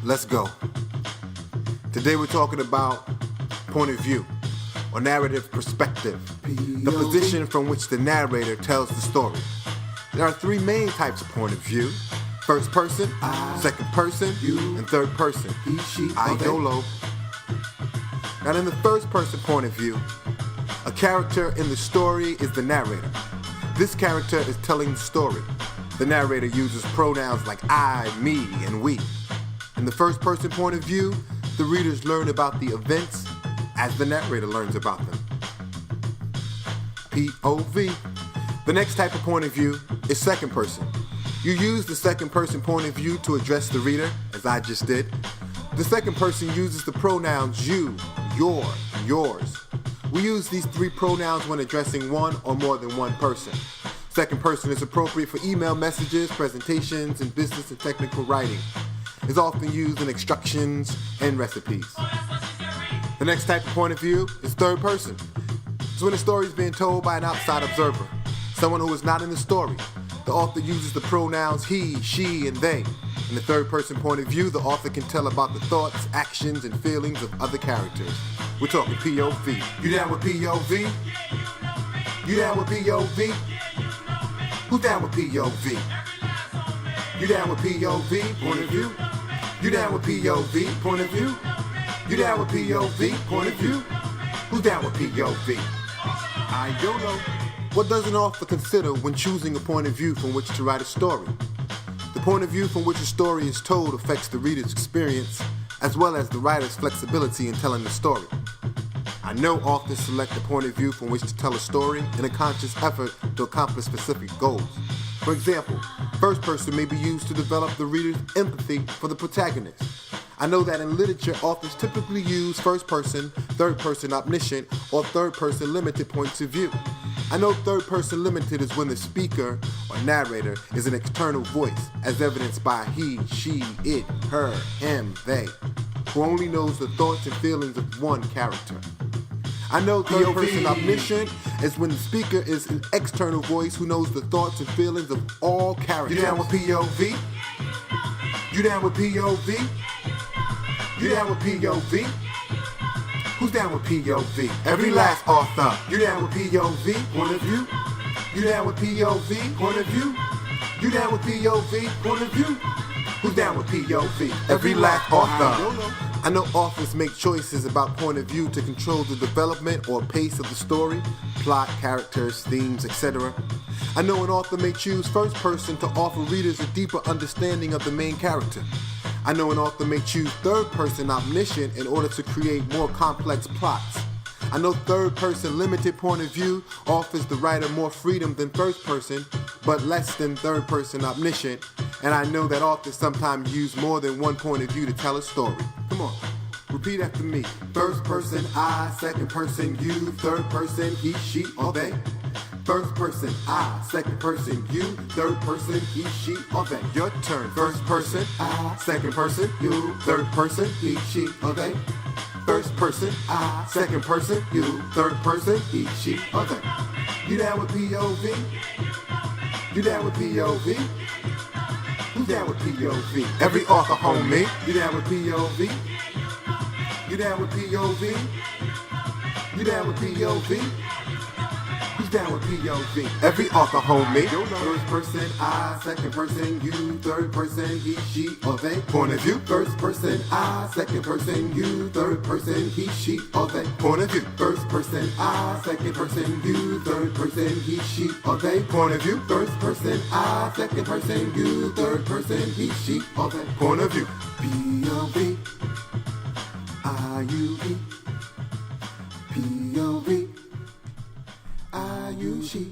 Let's go. Today we're talking about point of view, or narrative perspective, the position from which the narrator tells the story. There are three main types of point of view: first person, second person, and third person. YOLO. Now, in the first person point of view, a character in the story is the narrator. This character is telling the story. The narrator uses pronouns like I, me, and we. In the first person point of view, the readers learn about the events as the narrator learns about them. POV. The next type of point of view is second person. You use the second person point of view to address the reader, as I just did. The second person uses the pronouns you, your, yours. We use these three pronouns when addressing one or more than one person. Second person is appropriate for email messages, presentations, and business and technical writing. It's often used in instructions and recipes. The next type of point of view is third person. It's when the story is being told by an outside observer, someone who is not in the story. The author uses the pronouns he, she, and they. In the third person point of view, the author can tell about the thoughts, actions, and feelings of other characters. We're talking POV. You down with POV? You down with POV? Who's down with POV? You down with POV? Point of view? You down with POV? Point of view? You down with POV? Point of view? Who's down with POV? YOLO. What does an author consider when choosing a point of view from which to write a story? The point of view from which a story is told affects the reader's experience, as well as the writer's flexibility in telling the story. I know authors select a point of view from which to tell a story in a conscious effort to accomplish specific goals. For example, first person may be used to develop the reader's empathy for the protagonist. I know that in literature, authors typically use first person, third person omniscient, or third person limited points of view. I know third person limited is when the speaker or narrator is an external voice, as evidenced by he, she, it, her, him, they, who only knows the thoughts and feelings of one character. I know third person omniscient is when the speaker is an external voice who knows the thoughts and feelings of all characters. You down with POV? You down with POV? You down with POV? Who's down with POV? Every last author. You down with POV? Point of view? You down with POV? Point of view? You down with POV? Point of view? Who's down with POV? Every last author. I know authors make choices about point of view to control the development or pace of the story, plot, characters, themes, etc. I know an author may choose first person to offer readers a deeper understanding of the main character. I know an author may choose third person omniscient in order to create more complex plots. I know third person limited point of view offers the writer more freedom than first person, but less than third person omniscient. And I know that authors sometimes use more than one point of view to tell a story. Come on, repeat after me. First person I, second person you, third person he, she, or they. First person I, second person you, third person he, she, or they. Your turn. First person I, second person you, third person he, she, or they. First person I, second person you, third person he, she, or they. You down with POV? You down with POV? Who's down with POV? Every author, homie. You down with POV? You down with POV? You down with POV? Who's down with POV? Every author, homie. First person I, second person you, third person he, she, or they. Point of view. First person I, second person you, third person he, she, or they. Point of view. First person I, second person you, third person he, she, or they. Point of view. First person I, second person you, third person he, she, or they. Point of view. POV. IUE. POV. I, you, she.